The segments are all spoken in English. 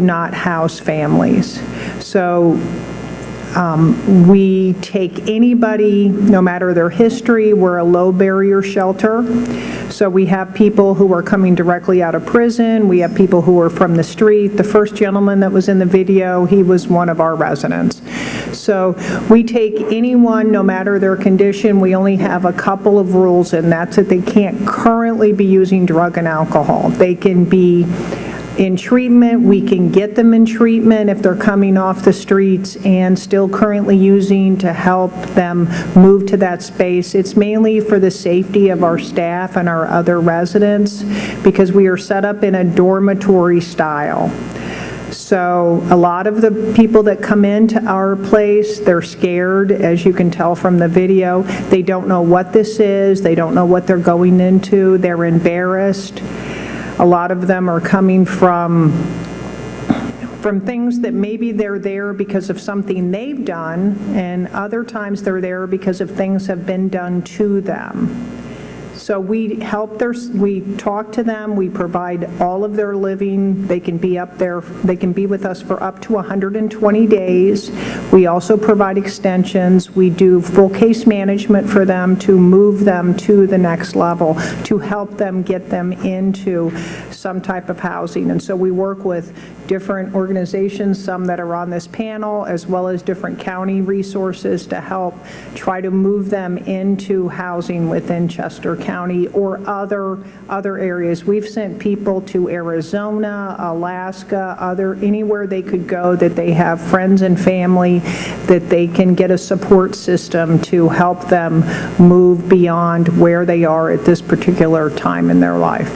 not house families. So we take anybody, no matter their history. We're a low barrier shelter. So we have people who are coming directly out of prison. We have people who are from the street. The first gentleman that was in the video, he was one of our residents. So we take anyone, no matter their condition. We only have a couple of rules, and that's that they can't currently be using drug and alcohol. They can be in treatment. We can get them in treatment if they're coming off the streets and still currently using, to help them move to that space. It's mainly for the safety of our staff and our other residents, because we are set up in a dormitory style. So a lot of the people that come into our place, they're scared, as you can tell from the video. They don't know what this is. They don't know what they're going into. They're embarrassed. A lot of them are coming from things that maybe they're there because of something they've done, and other times they're there because of things have been done to them. So we talk to them, we provide all of their living. They can be up there, they can be with us for up to 120 days. We also provide extensions. We do full case management for them to move them to the next level, to help them get them into some type of housing. And so we work with different organizations, some that are on this panel, as well as different county resources to help try to move them into housing within Chester County or other areas. We've sent people to Arizona, Alaska, anywhere they could go that they have friends and family, that they can get a support system to help them move beyond where they are at this particular time in their life.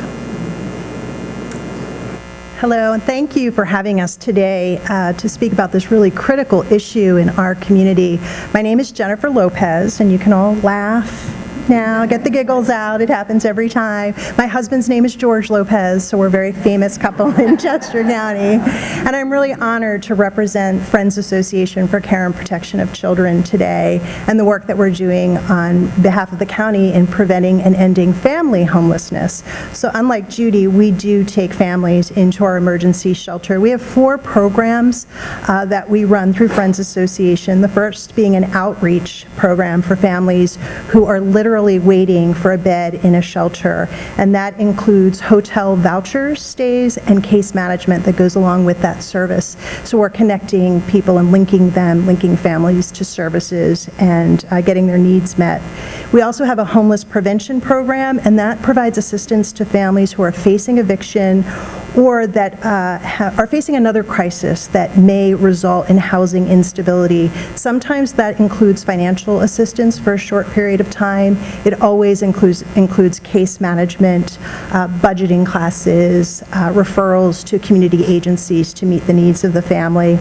Hello, and thank you for having us today to speak about this really critical issue in our community. My name is Jennifer Lopez, and you can all laugh now, get the giggles out. It happens every time. My husband's name is George Lopez, so we're a very famous couple in Chester County. And I'm really honored to represent Friends Association for Care and Protection of Children today, and the work that we're doing on behalf of the county in preventing and ending family homelessness. So unlike Judy, we do take families into our emergency shelter. We have 4 programs that we run through Friends Association, the first being an outreach program for families who are literally waiting for a bed in a shelter, and that includes hotel vouchers, stays, and case management that goes along with that service. So we're connecting people and linking families to services and getting their needs met. We also have a homeless prevention program, and that provides assistance to families who are facing eviction or that are facing another crisis that may result in housing instability. Sometimes that includes financial assistance for a short period of time. It always includes case management, budgeting classes, referrals to community agencies to meet the needs of the family.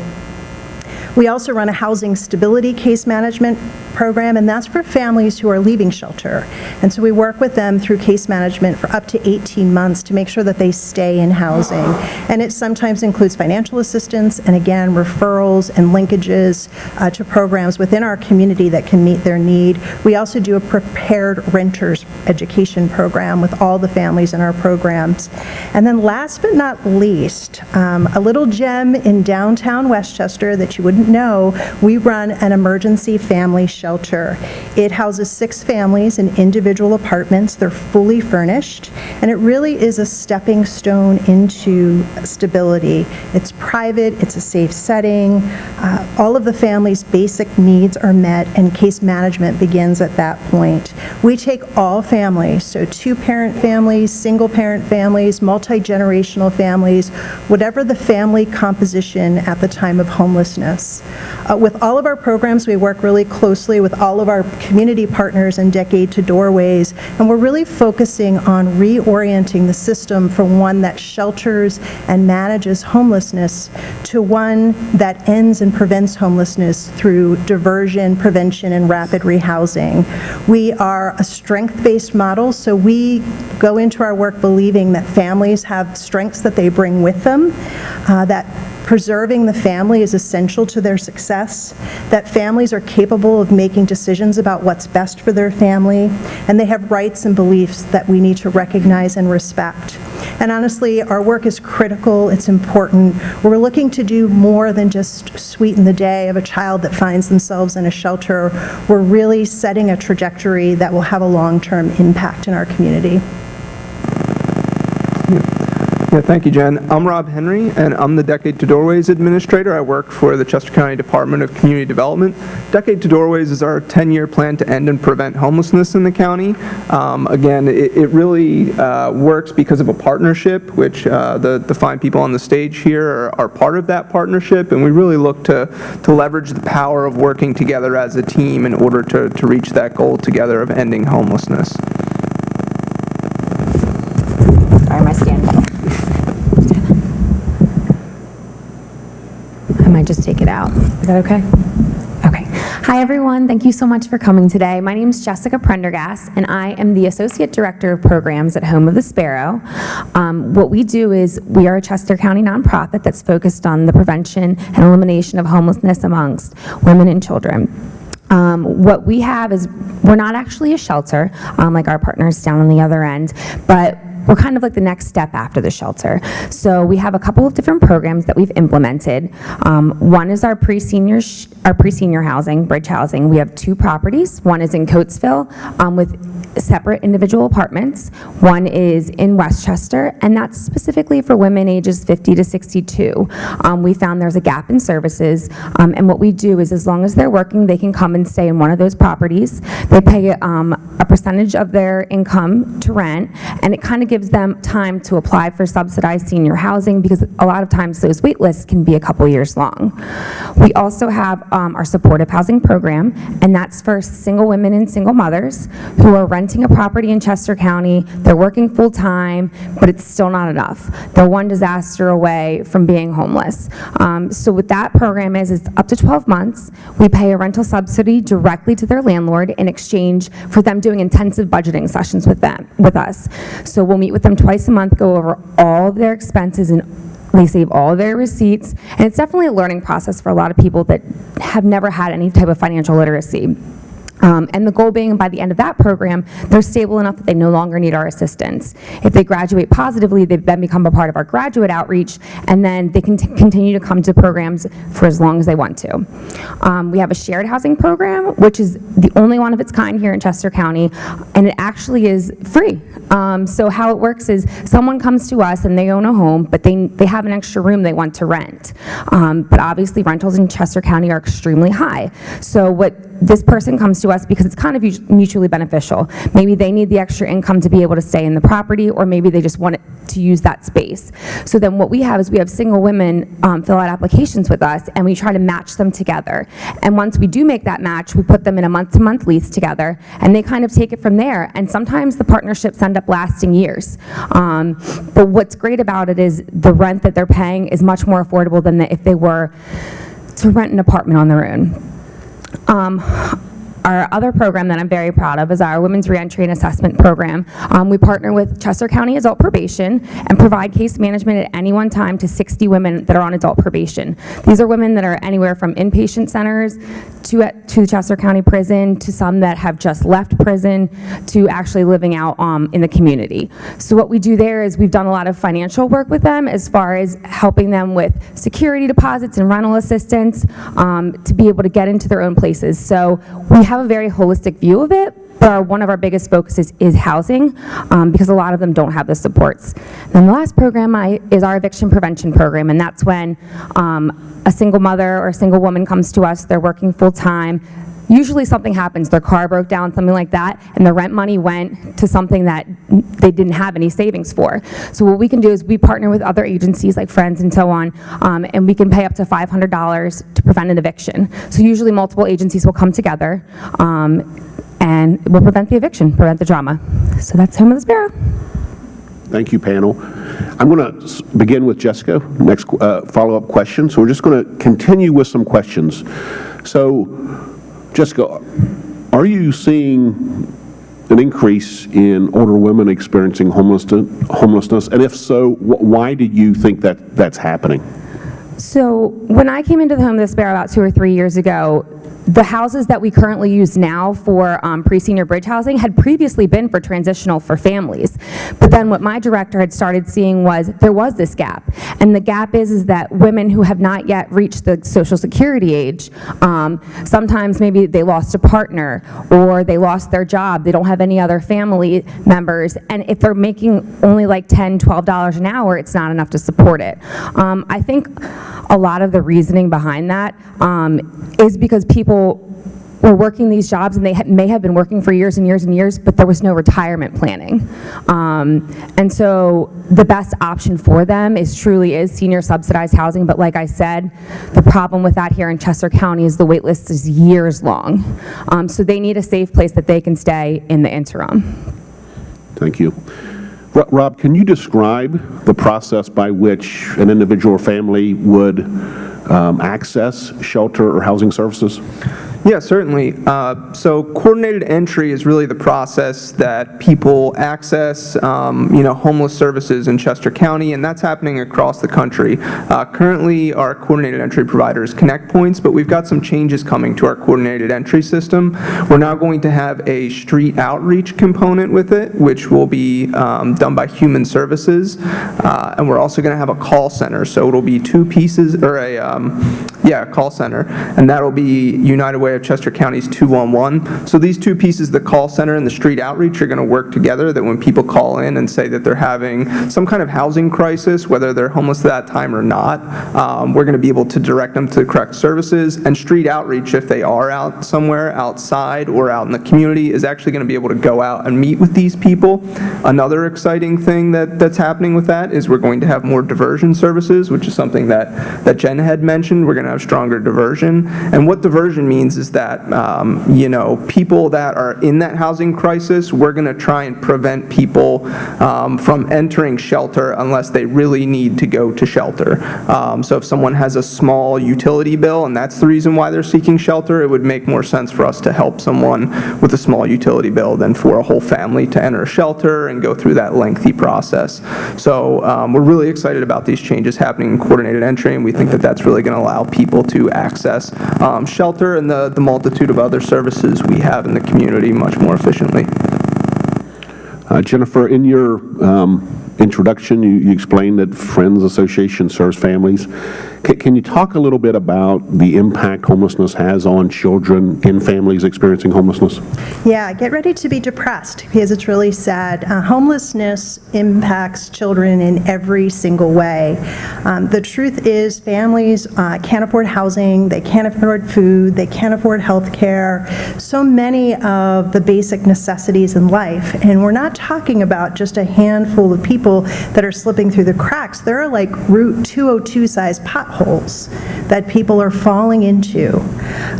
We also run a housing stability case management program, and that's for families who are leaving shelter. And so we work with them through case management for up to 18 months to make sure that they stay in housing. And it sometimes includes financial assistance and, again, referrals and linkages to programs within our community that can meet their need. We also do a prepared renters education program with all the families in our programs. And then last but not least, a little gem in downtown Westchester that you wouldn't know, we run an emergency family shelter. It houses 6 families in individual apartments. They're fully furnished, and it really is a stepping stone into stability. It's private, it's a safe setting, all of the family's basic needs are met, and case management begins at that point. We take all families, so 2-parent families, single-parent families, multi-generational families, whatever the family composition at the time of homelessness. With all of our programs, we work really closely with all of our community partners and Decade to Doorways, and we're really focusing on reorienting the system from one that shelters and manages homelessness to one that ends and prevents homelessness through diversion, prevention, and rapid rehousing. We are a strength-based model, so we go into our work believing that families have strengths that they bring with them, that preserving the family is essential to their success, that families are capable of making decisions about what's best for their family, and they have rights and beliefs that we need to recognize and respect. And honestly, our work is critical, it's important. We're looking to do more than just sweeten the day of a child that finds themselves in a shelter. We're really setting a trajectory that will have a long-term impact in our community. Yeah, thank you, Jen. I'm Rob Henry, and I'm the Decade to Doorways Administrator. I work for the Chester County Department of Community Development. Decade to Doorways is our 10-year plan to end and prevent homelessness in the county. Again, it really works because of a partnership, which the fine people on the stage here are part of that partnership, and we really look to leverage the power of working together as a team in order to reach that goal together of ending homelessness. Sorry, my stand. I might just take it out. Is that okay? Okay. Hi, everyone. Thank you so much for coming today. My name is Jessica Prendergast, and I am the Associate Director of Programs at Home of the Sparrow. What we do is we are a Chester County nonprofit that's focused on the prevention and elimination of homelessness amongst women and children. What we have is, we're not actually a shelter, like our partners down on the other end, but we're kind of like the next step after the shelter. So we have a couple of different programs that we've implemented. One is our pre-senior housing, bridge housing. We have 2 properties. One is in Coatesville with separate individual apartments. One is in Westchester, and that's specifically for women ages 50 to 62. We found there's a gap in services, and what we do is, as long as they're working, they can come and stay in one of those properties. They pay a percentage of their income to rent, and it kind of gives them time to apply for subsidized senior housing, because a lot of times those wait lists can be a couple years long. We also have our supportive housing program, and that's for single women and single mothers who are renting a property in Chester County. They're working full-time, but it's still not enough. They're one disaster away from being homeless. So what that program is, it's up to 12 months. We pay a rental subsidy directly to their landlord in exchange for them doing intensive budgeting sessions with us. So we'll meet with them twice a month, go over all of their expenses, and they save all of their receipts. And it's definitely a learning process for a lot of people that have never had any type of financial literacy. And the goal being, by the end of that program, they're stable enough that they no longer need our assistance. If they graduate positively, they then become a part of our graduate outreach, and then they can continue to come to programs for as long as they want to. We have a shared housing program, which is the only one of its kind here in Chester County, and it actually is free. So how it works is, someone comes to us and they own a home, but they have an extra room they want to rent. But obviously rentals in Chester County are extremely high. So what this person comes to us because it's kind of mutually beneficial. Maybe they need the extra income to be able to stay in the property, or maybe they just want to use that space. So then what we have is, we have single women fill out applications with us, and we try to match them together. And once we do make that match, we put them in a month-to-month lease together, and they kind of take it from there. And sometimes the partnerships end up lasting years. But what's great about it is, the rent that they're paying is much more affordable than if they were to rent an apartment on their own. Our other program that I'm very proud of is our Women's Reentry and Assessment Program. We partner with Chester County Adult Probation and provide case management at any one time to 60 women that are on adult probation. These are women that are anywhere from inpatient centers to Chester County Prison, to some that have just left prison, to actually living out in the community. So what we do there is, we've done a lot of financial work with them, as far as helping them with security deposits and rental assistance, to be able to get into their own places. So we have a very holistic view of it, but one of our biggest focuses is housing, because a lot of them don't have the supports. Then the last program is our eviction prevention program, and that's when a single mother or a single woman comes to us, they're working full-time, usually something happens, their car broke down, something like that, and the rent money went to something that they didn't have any savings for. So what we can do is, we partner with other agencies like Friends and so on, and we can pay up to $500 to prevent an eviction. So usually multiple agencies will come together, and we'll prevent the eviction, prevent the drama. So that's Home of the Sparrow. Thank you, panel. I'm going to begin with Jessica, next follow-up question. So we're just going to continue with some questions. So, Jessica, are you seeing an increase in older women experiencing homelessness? And if so, why do you think that that's happening? So when I came into the Home of the Sparrow about 2 or 3 years ago, the houses that we currently use now for pre-senior bridge housing had previously been for transitional for families. But then what my director had started seeing was there was this gap. And the gap is that women who have not yet reached the Social Security age, sometimes maybe they lost a partner or they lost their job, they don't have any other family members, and if they're making only like $10, $12 an hour, it's not enough to support it. I think a lot of the reasoning behind that is because people were working these jobs and they may have been working for years and years and years, but there was no retirement planning. And so the best option for them truly is senior subsidized housing, but like I said, the problem with that here in Chester County is the wait list is years long. So they need a safe place that they can stay in the interim. Thank you. Rob, can you describe the process by which an individual or family would access shelter or housing services? Yeah, certainly. So coordinated entry is really the process that people access, homeless services in Chester County, and that's happening across the country. Currently, our coordinated entry provider is Connect Points, but we've got some changes coming to our coordinated entry system. We're now going to have a street outreach component with it, which will be done by Human Services, and we're also going to have a call center. So it'll be two pieces, or a call center, and that'll be United Way of Chester County's 211. So these two pieces, the call center and the street outreach, are going to work together, that when people call in and say that they're having some kind of housing crisis, whether they're homeless at that time or not, we're going to be able to direct them to the correct services. And street outreach, if they are out somewhere outside or out in the community, is actually going to be able to go out and meet with these people. Another exciting thing that's happening with that is we're going to have more diversion services, which is something that Jen had mentioned. We're going to have stronger diversion. And what diversion means is that, people that are in that housing crisis, we're going to try and prevent people from entering shelter unless they really need to go to shelter. So if someone has a small utility bill and that's the reason why they're seeking shelter, it would make more sense for us to help someone with a small utility bill than for a whole family to enter a shelter and go through that lengthy process. So we're really excited about these changes happening in coordinated entry, and we think that that's really going to allow people to access shelter and the multitude of other services we have in the community much more efficiently. Jennifer, in your introduction, you explained that Friends Association serves families. Can you talk a little bit about the impact homelessness has on children in families experiencing homelessness? Yeah, get ready to be depressed because it's really sad. Homelessness impacts children in every single way. The truth is families can't afford housing, they can't afford food, they can't afford health care, so many of the basic necessities in life. And we're not talking about just a handful of people that are slipping through the cracks. There are like Route 202 size potholes that people are falling into.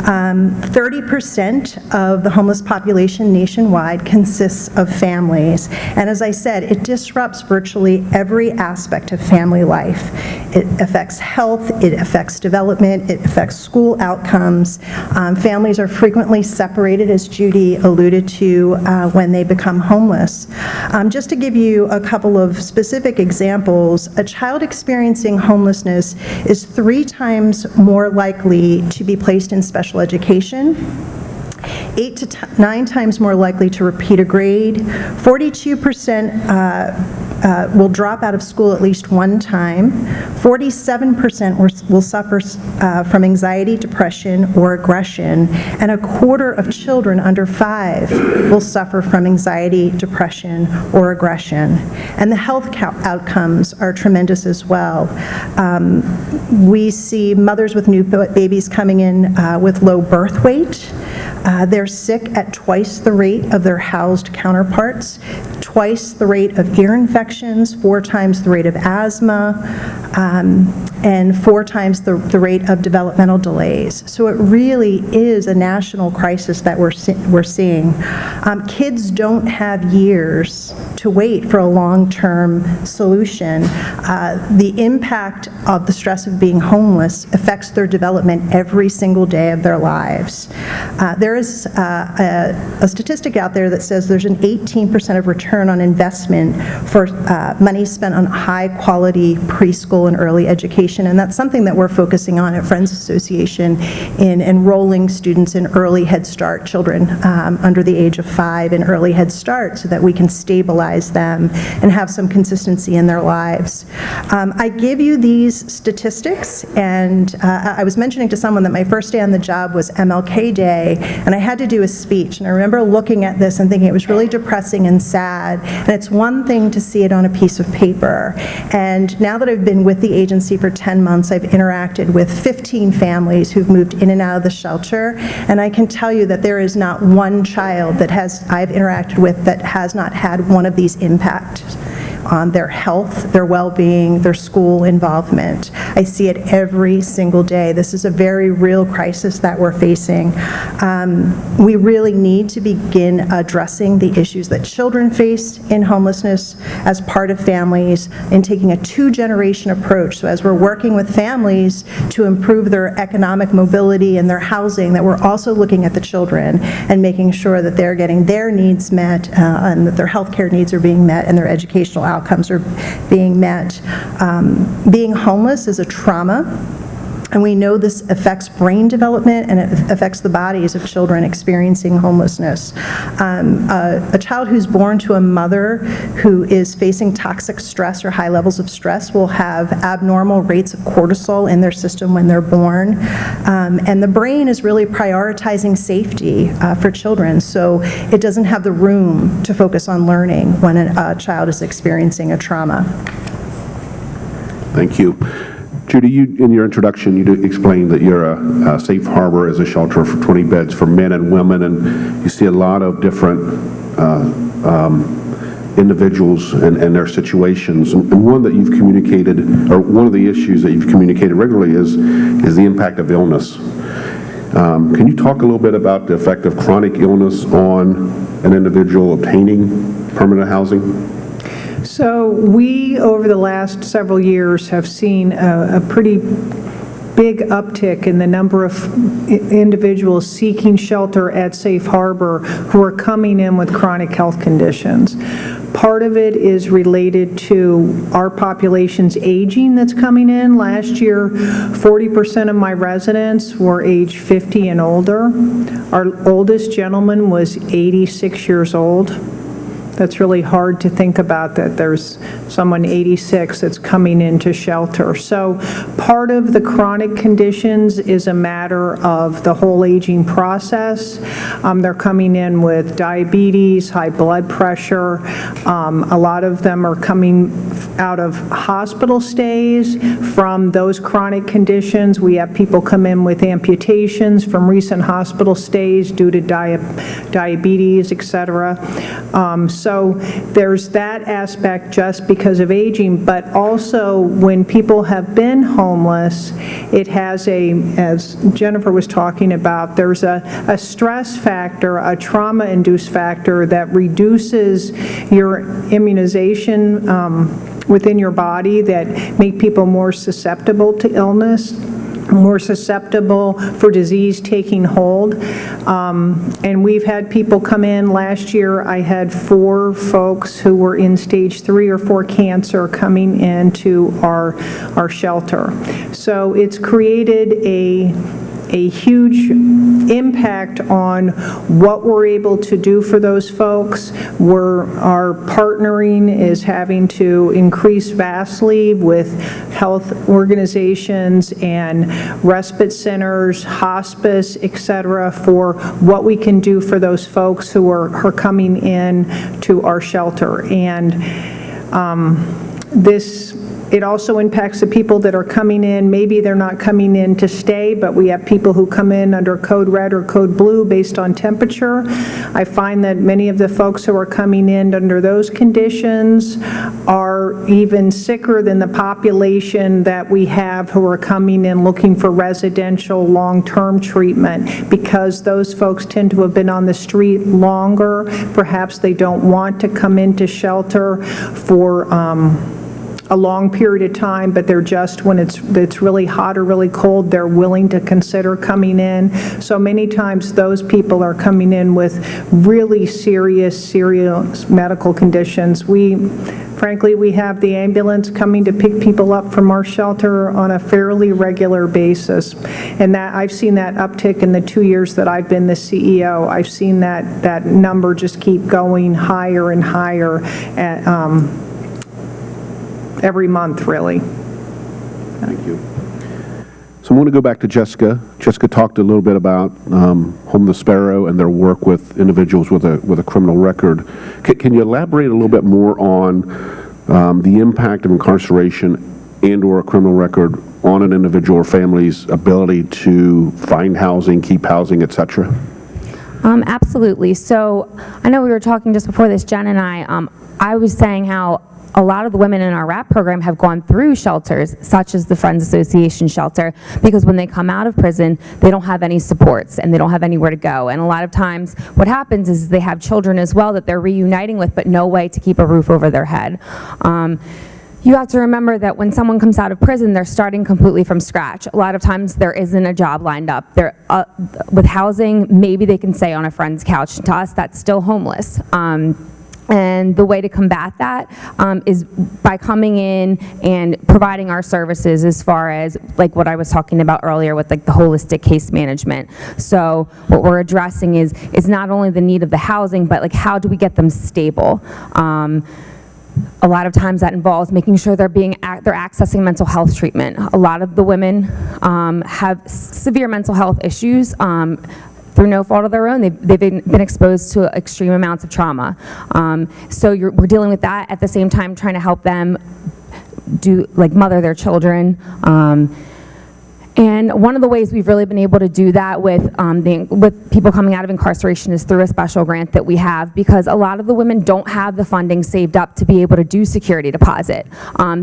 30% of the homeless population nationwide consists of families. And as I said, it disrupts virtually every aspect of family life. It affects health, it affects development, it affects school outcomes. Families are frequently separated, as Judy alluded to, when they become homeless. Just to give you a couple of specific examples, a child experiencing homelessness is 3 times more likely to be placed in special education, 8 to 9 times more likely to repeat a grade, 42% will drop out of school at least one time, 47% will suffer from anxiety, depression, or aggression, and a quarter of children under 5 will suffer from anxiety, depression, or aggression. And the health outcomes are tremendous as well. We see mothers with new babies coming in with low birth weight. They're sick at twice the rate of their housed counterparts, twice the rate of ear infections, 4 times the rate of asthma, and 4 times the rate of developmental delays. So it really is a national crisis that we're seeing. Kids don't have years to wait for a long-term solution. The impact of the stress of being homeless affects their development every single day of their lives. There is a statistic out there that says there's an 18% of return on investment for money spent on high-quality preschool and early education Association, and that's something that we're focusing on at Friends Association in enrolling students in early Head Start, children under the age of 5 in early Head Start, so that we can stabilize them and have some consistency in their lives. I give you these statistics, and I was mentioning to someone that my first day on the job was MLK Day, and I had to do a speech, and I remember looking at this and thinking it was really depressing and sad, and it's one thing to see it on a piece of paper. And now that I've been with the agency for 10 months, I've interacted with 15 families who've moved in and out of the shelter, and I can tell you that there is not one child that I've interacted with that has not had one of these impacts on their health, their well-being, their school involvement. I see it every single day. This is a very real crisis that we're facing. We really need to begin addressing the issues that children face in homelessness as part of families and taking a two-generation approach. So as we're working with families to improve their economic mobility and their housing, that we're also looking at the children and making sure that they're getting their needs met and that their healthcare needs are being met and their educational outcomes are being met. Being homeless is a trauma, and we know this affects brain development and it affects the bodies of children experiencing homelessness. A child who's born to a mother who is facing toxic stress or high levels of stress will have abnormal rates of cortisol in their system when they're born. And the brain is really prioritizing safety for children, so it doesn't have the room to focus on learning when a child is experiencing a trauma. Thank you. Judy, you, in your introduction, you explained that you're a safe harbor as a shelter for 20 beds for men and women, and you see a lot of different individuals and their situations. And one that you've communicated, or one of the issues that you've communicated regularly is the impact of illness. Can you talk a little bit about the effect of chronic illness on an individual obtaining permanent housing? So we, over the last several years, have seen a pretty big uptick in the number of individuals seeking shelter at Safe Harbor who are coming in with chronic health conditions. Part of it is related to our population's aging that's coming in. Last year, 40% of my residents were age 50 and older. Our oldest gentleman was 86 years old. That's really hard to think about, that there's someone 86 that's coming into shelter. So part of the chronic conditions is a matter of the whole aging process. They're coming in with diabetes, high blood pressure. A lot of them are coming out of hospital stays from those chronic conditions. We have people come in with amputations from recent hospital stays due to diabetes, et cetera. So there's that aspect just because of aging, but also when people have been homeless, it has as Jennifer was talking about, there's a stress factor, a trauma-induced factor that reduces your immunization within your body, that make people more susceptible to illness, more susceptible for disease taking hold. And we've had people come in. Last year, I had 4 folks who were in stage 3 or 4 cancer coming into our shelter. So it's created a huge impact on what we're able to do for those folks. Our partnering is having to increase vastly with health organizations and respite centers, hospice, et cetera, for what we can do for those folks who are coming in to our shelter. And it also impacts the people that are coming in. Maybe they're not coming in to stay, but we have people who come in under code red or code blue based on temperature. I find that many of the folks who are coming in under those conditions are even sicker than the population that we have who are coming in looking for residential long-term treatment, because those folks tend to have been on the street longer. Perhaps they don't want to come into shelter for a long period of time, but they're just, when it's really hot or really cold, they're willing to consider coming in. So many times those people are coming in with really serious medical conditions. Frankly, we have the ambulance coming to pick people up from our shelter on a fairly regular basis. And that, I've seen that uptick in the 2 years that I've been the CEO. I've seen that number just keep going higher and higher at, every month, really. Thank you. So I want to go back to Jessica. Jessica talked a little bit about Home the Sparrow and their work with individuals with a criminal record. Can you elaborate a little bit more on the impact of incarceration and/or a criminal record on an individual or family's ability to find housing, keep housing, et cetera? Absolutely. So I know we were talking just before this, Jen and I was saying how a lot of the women in our RAP program have gone through shelters, such as the Friends Association shelter, because when they come out of prison, they don't have any supports and they don't have anywhere to go. And a lot of times what happens is they have children as well that they're reuniting with, but no way to keep a roof over their head. You have to remember that when someone comes out of prison, they're starting completely from scratch. A lot of times there isn't a job lined up. With housing, maybe they can stay on a friend's couch. To us, that's still homeless. And the way to combat that is by coming in and providing our services as far as like what I was talking about earlier with like the holistic case management. So what we're addressing is not only the need of the housing, but like how do we get them stable? A lot of times that involves making sure they're accessing mental health treatment. A lot of the women have severe mental health issues through no fault of their own. They've been exposed to extreme amounts of trauma. So we're dealing with that at the same time trying to help them mother their children. And one of the ways we've really been able to do that with people coming out of incarceration is through a special grant that we have, because a lot of the women don't have the funding saved up to be able to do security deposit.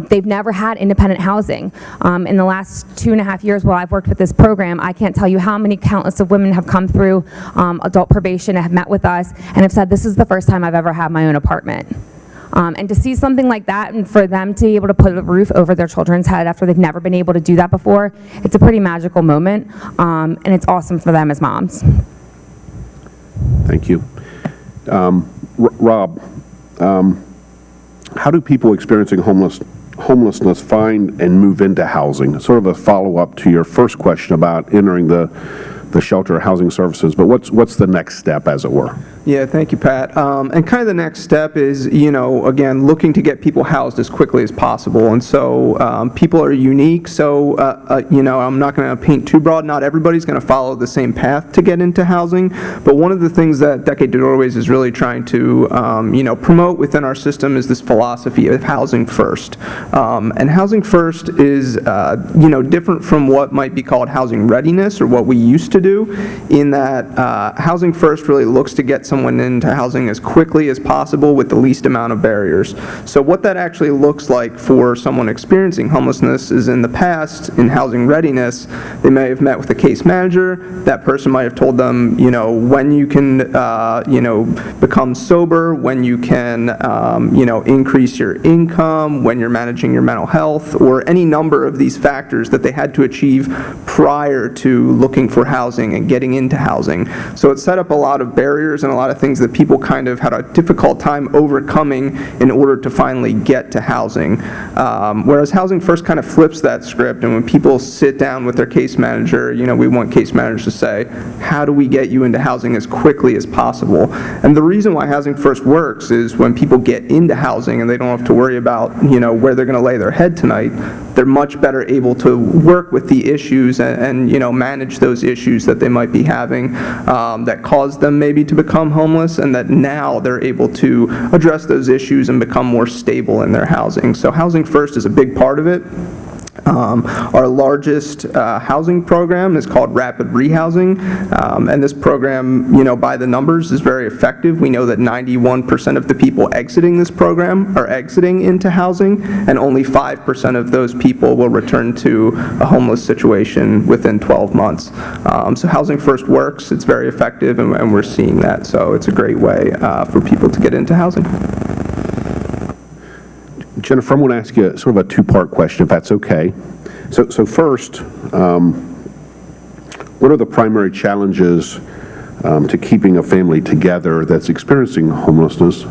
They've never had independent housing. In the last 2.5 years while I've worked with this program, I can't tell you how many countless of women have come through adult probation and have met with us and have said, this is the first time I've ever had my own apartment. And to see something like that and for them to be able to put a roof over their children's head after they've never been able to do that before, it's a pretty magical moment, and it's awesome for them as moms. Thank you. Rob, how do people experiencing homelessness find and move into housing? Sort of a follow-up to your first question about entering the shelter housing services, but what's the next step, as it were? Yeah, thank you, Pat. And kind of the next step is, again, looking to get people housed as quickly as possible. And so people are unique, so, I'm not going to paint too broad. Not everybody's going to follow the same path to get into housing. But one of the things that Decade to Doorways is really trying to, promote within our system is this philosophy of housing first. And housing first is, different from what might be called housing readiness or what we used to do, in that housing first really looks to get someone into housing as quickly as possible with the least amount of barriers. So what that actually looks like for someone experiencing homelessness is, in the past, in housing readiness, they may have met with a case manager. That person might have told them, when you can, become sober, when you can, increase your income, when you're managing your mental health, or any number of these factors that they had to achieve prior to looking for housing and getting into housing. So it set up a lot of barriers and a lot of things that people kind of had a difficult time overcoming in order to finally get to housing. Whereas Housing First kind of flips that script, and when people sit down with their case manager, we want case managers to say, how do we get you into housing as quickly as possible? And the reason why Housing First works is when people get into housing and they don't have to worry about, where they're going to lay their head tonight, they're much better able to work with the issues and manage those issues that they might be having that cause them maybe to become homeless, and that now they're able to address those issues and become more stable in their housing. So Housing First is a big part of it. Our largest housing program is called Rapid Rehousing, and this program, by the numbers, is very effective. We know that 91% of the people exiting this program are exiting into housing, and only 5% of those people will return to a homeless situation within 12 months. So Housing First works, it's very effective, and we're seeing that, so it's a great way for people to get into housing. Jennifer, I'm going to ask you sort of a two-part question, if that's okay. So first, what are the primary challenges to keeping a family together that's experiencing homelessness?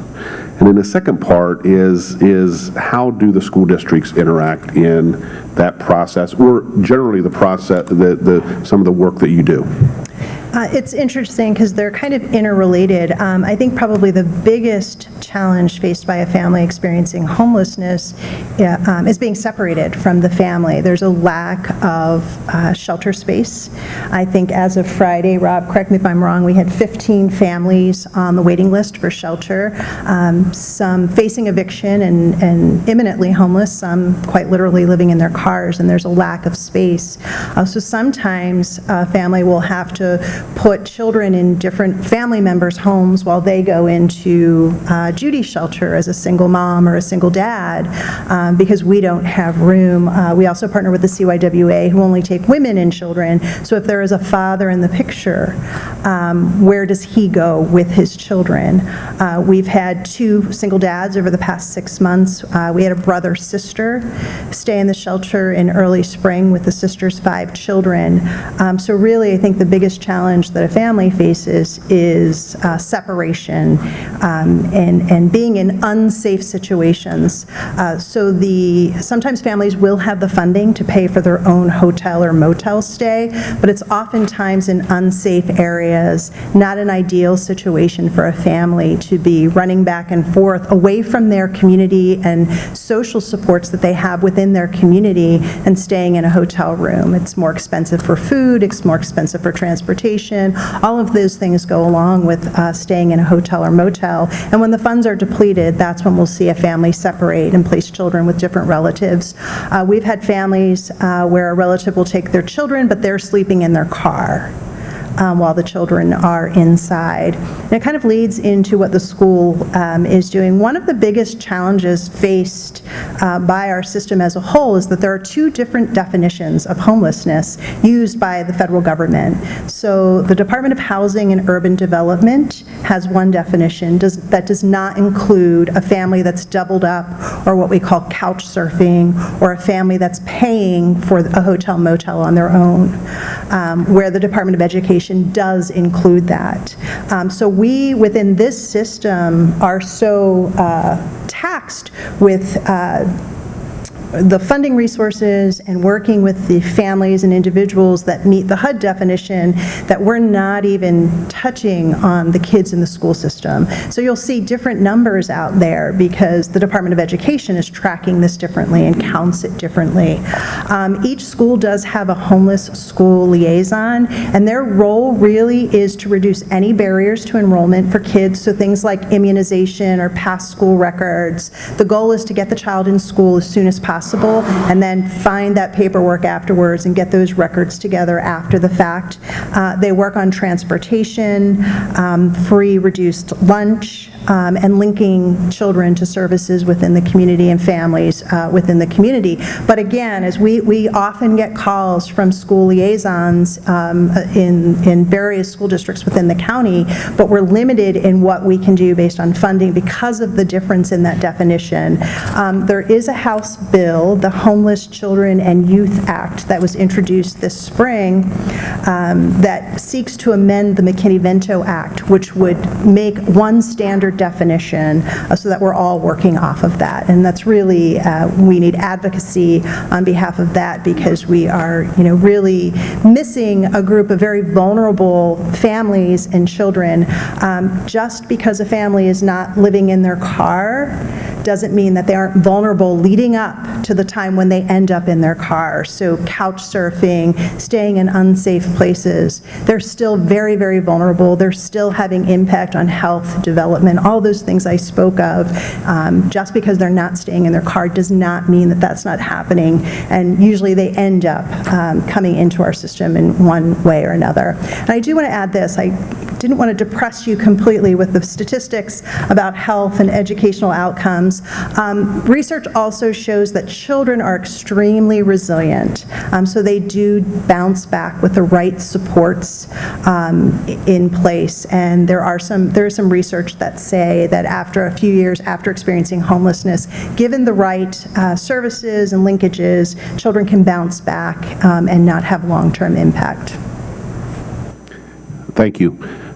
And then the second part is how do the school districts interact in that process, or generally the process, some of the work that you do? It's interesting because they're kind of interrelated. I think probably the biggest challenge faced by a family experiencing homelessness is being separated from the family. There's a lack of shelter space. I think as of Friday, Rob, correct me if I'm wrong, we had 15 families on the waiting list for shelter, some facing eviction and imminently homeless, some quite literally living in their cars, and there's a lack of space. So sometimes a family will have to put children in different family members' homes while they go into Judy's shelter as a single mom or a single dad because we don't have room. We also partner with the CYWA who only take women and children. So if there is a father in the picture, where does he go with his children? We've had 2 single dads over the past 6 months. We had a brother-sister stay in the shelter in early spring with the sister's 5 children. So really, I think the biggest challenge that a family faces is separation and being in unsafe situations. Sometimes families will have the funding to pay for their own hotel or motel stay, but it's oftentimes in unsafe areas, not an ideal situation for a family to be running back and forth away from their community and social supports that they have within their community and staying in a hotel room. It's more expensive for food, it's more expensive for transportation. All of those things go along with staying in a hotel or motel. And when the funds are depleted, that's when we'll see a family separate and place children with different relatives. We've had families where a relative will take their children, but they're sleeping in their car while the children are inside. And it kind of leads into what the school is doing. One of the biggest challenges faced by our system as a whole is that there are 2 different definitions of homelessness used by the federal government. So the Department of Housing and Urban Development has one definition that does not include a family that's doubled up or what we call couch surfing, or a family that's paying for a hotel motel on their own, where the Department of Education does include that. So we, within this system, are so taxed with the funding resources and working with the families and individuals that meet the HUD definition that we're not even touching on the kids in the school system. So you'll see different numbers out there because the Department of Education is tracking this differently and counts it differently. Each school does have a homeless school liaison, and their role really is to reduce any barriers to enrollment for kids, so things like immunization or past school records. The goal is to get the child in school as soon as possible and then find that paperwork afterwards and get those records together after the fact. They work on transportation, free reduced lunch, and linking children to services within the community and families within the community. But again, as we often get calls from school liaisons in various school districts within the county, but we're limited in what we can do based on funding because of the difference in that definition. There is a House bill, the Homeless Children and Youth Act, that was introduced this spring that seeks to amend the McKinney-Vento Act, which would make one standard definition so that we're all working off of that. And that's really, we need advocacy on behalf of that because we are, really missing a group of very vulnerable families and children. Just because a family is not living in their car doesn't mean that they aren't vulnerable leading up to the time when they end up in their car. So couch surfing, staying in unsafe places, they're still very, very vulnerable. They're still having impact on health, development, all those things I spoke of. Just because they're not staying in their car does not mean that that's not happening. And usually they end up coming into our system in one way or another. And I do want to add this. I didn't want to depress you completely with the statistics about health and educational outcomes. Research also shows that children are extremely resilient, so they do bounce back with the right supports in place. And there is some research that say that after a few years after experiencing homelessness, given the right services and linkages, children can bounce back and not have long-term impact. Thank you.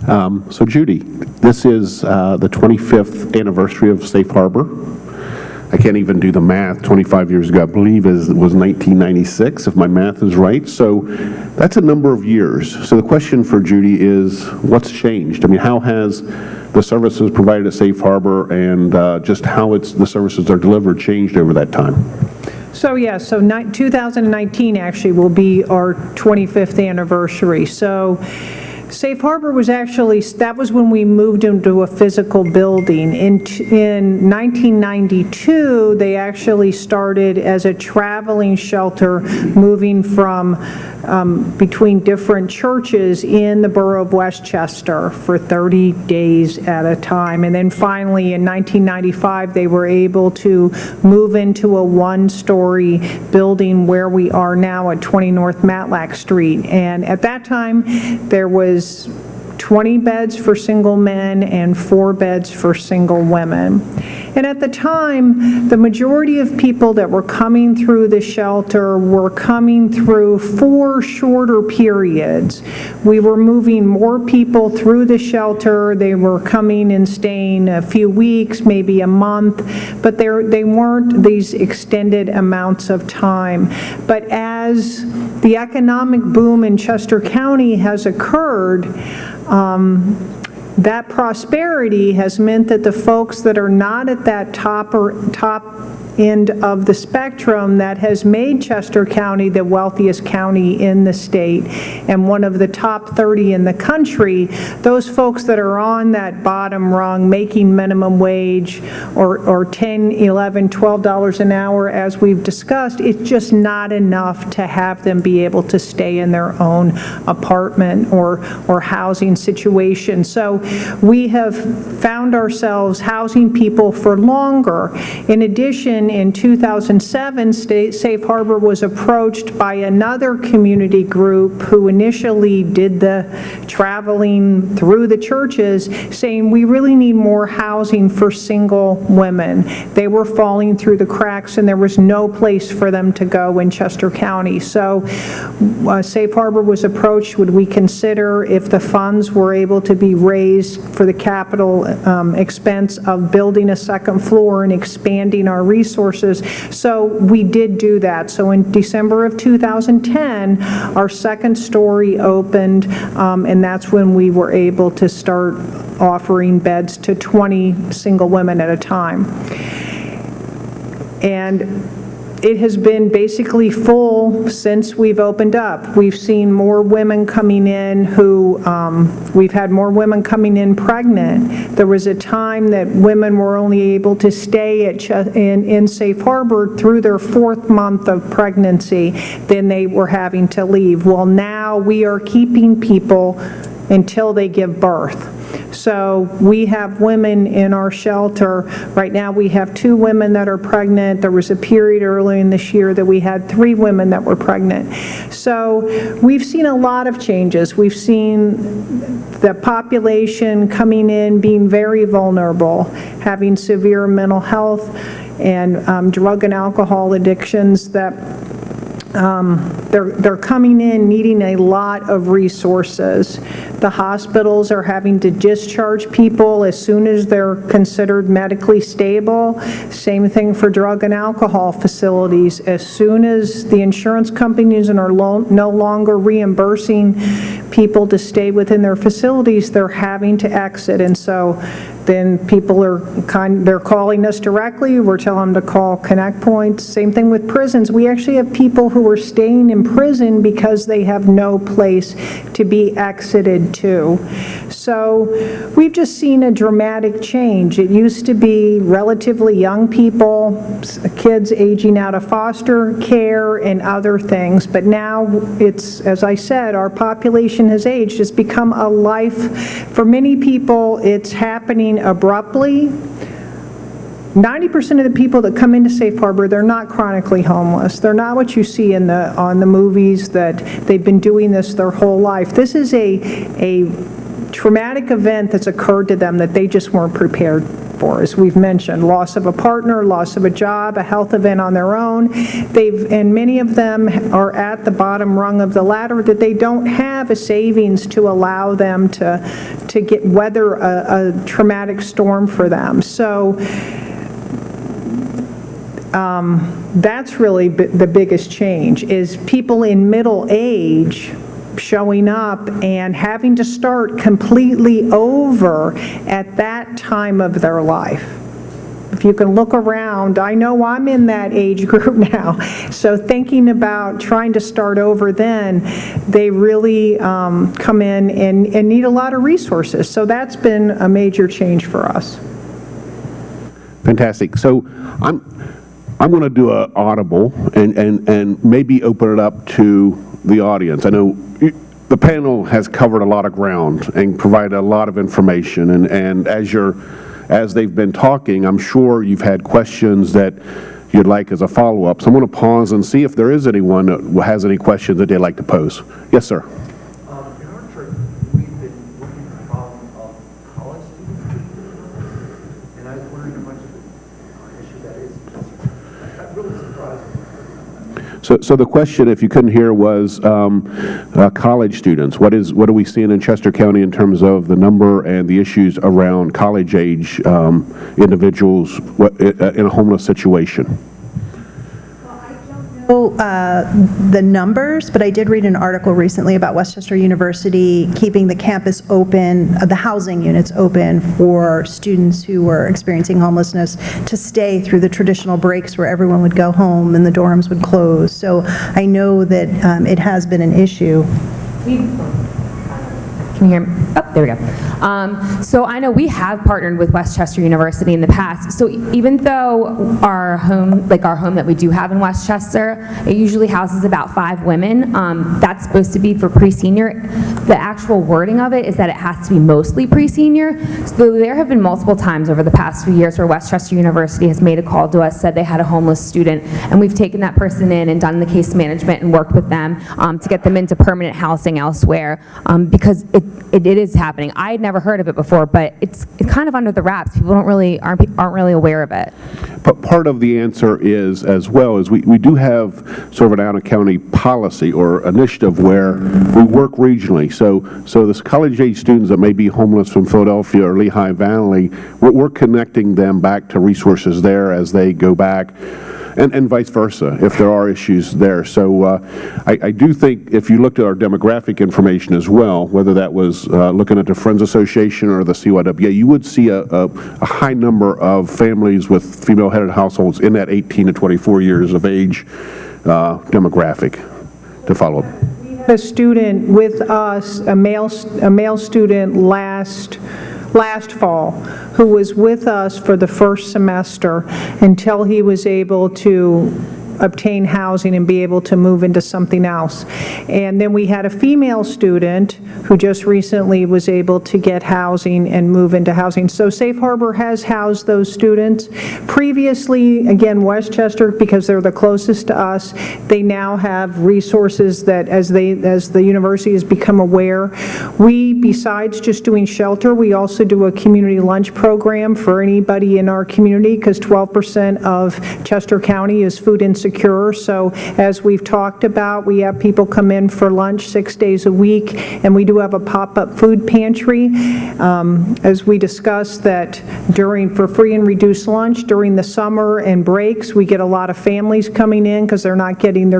So Judy, this is the 25th anniversary of Safe Harbor. I can't even do the math. 25 years ago, I believe, was 1996, if my math is right. So that's a number of years. So the question for Judy is, what's changed? I mean, how has the services provided at Safe Harbor and just how the services are delivered changed over that time? So, yeah, so 2019 actually will be our 25th anniversary. So Safe Harbor was actually, that was when we moved into a physical building. In 1992, they actually started as a traveling shelter, moving from between different churches in the borough of Westchester for 30 days at a time. And then finally, in 1995, they were able to move into a one-story building where we are now at 20 North Matlack Street. And at that time, there was 20 beds for single men and 4 beds for single women. And at the time, the majority of people that were coming through the shelter were coming through 4 shorter periods. We were moving more people through the shelter. They were coming and staying a few weeks, maybe a month, but they weren't these extended amounts of time. But as the economic boom in Chester County has occurred, that prosperity has meant that the folks that are not at that top end of the spectrum that has made Chester County the wealthiest county in the state and one of the top 30 in the country, those folks that are on that bottom rung making minimum wage or $10, $11, $12 an hour, as we've discussed, it's just not enough to have them be able to stay in their own apartment or housing situation. So we have found ourselves housing people for longer. In addition, in 2007, Safe Harbor was approached by another community group who initially did the traveling through the churches, saying we really need more housing for single women. They were falling through the cracks and there was no place for them to go in Chester County. So Safe Harbor was approached, would we consider, if the funds were able to be raised for the capital expense of building a second floor and expanding our resources. So we did do that. So in December of 2010, our second story opened, and that's when we were able to start offering beds to 20 single women at a time. And it has been basically full since we've opened up. We've seen more women coming in we've had more women coming in pregnant. There was a time that women were only able to stay in Safe Harbor through their 4th month of pregnancy, then they were having to leave. Well, now we are keeping people until they give birth. So we have women in our shelter. Right now we have 2 women that are pregnant. There was a period early in this year that we had 3 women that were pregnant. So we've seen a lot of changes. We've seen the population coming in being very vulnerable, having severe mental health and drug and alcohol addictions that they're coming in needing a lot of resources. The hospitals are having to discharge people as soon as they're considered medically stable. Same thing for drug and alcohol facilities. As soon as the insurance companies are no longer reimbursing people to stay within their facilities, they're having to exit. And so then people they're calling us directly. We're telling them to call Connect Points. Same thing with prisons. We actually have people who are staying in prison because they have no place to be exited to. So we've just seen a dramatic change. It used to be relatively young people, kids aging out of foster care and other things, but now it's, as I said, our population has aged. It's become a life. For many people, it's happening abruptly. 90% of the people that come into Safe Harbor, they're not chronically homeless. They're not what you see on the movies that they've been doing this their whole life. This is a traumatic event that's occurred to them that they just weren't prepared for. As we've mentioned, loss of a partner, loss of a job, a health event on their own. And many of them are at the bottom rung of the ladder that they don't have a savings to allow them to weather a traumatic storm for them. So that's really the biggest change, is people in middle age showing up and having to start completely over at that time of their life. If you can look around, I know I'm in that age group now, so thinking about trying to start over then, they really come in and need a lot of resources. So that's been a major change for us. Fantastic. So I'm going to do an audible and maybe open it up to the audience. I know the panel has covered a lot of ground and provided a lot of information, and as they've been talking, I'm sure you've had questions that you'd like as a follow-up. So I'm going to pause and see if there is anyone that has any questions that they'd like to pose. Yes, sir. In our church, we've been looking at the problem of college students, and I was wondering how much of an issue that is. That really surprised me. So the question, if you couldn't hear, was college students. What are we seeing in Chester County in terms of the number and the issues around college-age individuals in a homeless situation? The numbers, but I did read an article recently about Westchester University keeping the campus open, the housing units open for students who were experiencing homelessness to stay through the traditional breaks where everyone would go home and the dorms would close. So I know that it has been an issue. Can you hear me? Oh, there we go. So I know we have partnered with Westchester University in the past. So even though our home that we do have in Westchester, it usually houses about 5 women. That's supposed to be for pre-senior. The actual wording of it is that it has to be mostly pre-senior. So there have been multiple times over the past few years where Westchester University has made a call to us, said they had a homeless student, and we've taken that person in and done the case management and worked with them to get them into permanent housing elsewhere, because it is happening. I had never heard of it before, but it's kind of under the wraps. People aren't really aware of it. But part of the answer is, as well, is we do have sort of an out-of-county policy or initiative where we work regionally. So this college-age students that may be homeless from Philadelphia or Lehigh Valley, we're connecting them back to resources there as they go back. And vice versa, if there are issues there. So I do think if you looked at our demographic information as well, whether that was looking at the Friends Association or the CYWA, you would see a high number of families with female-headed households in that 18 to 24 years of age demographic to follow up. A student with us, a male student last fall, who was with us for the first semester until he was able to obtain housing and be able to move into something else. And then we had a female student who just recently was able to get housing and move into housing. So Safe Harbor has housed those students. Previously, again, Westchester, because they're the closest to us, they now have resources that as the university has become aware, we, besides just doing shelter, we also do a community lunch program for anybody in our community, because 12% of Chester County is food insecure. So as we've talked about, we have people come in for lunch 6 days a week, and we do have a pop-up food pantry. As we discussed that for free and reduced lunch during the summer and breaks, we get a lot of families coming in because their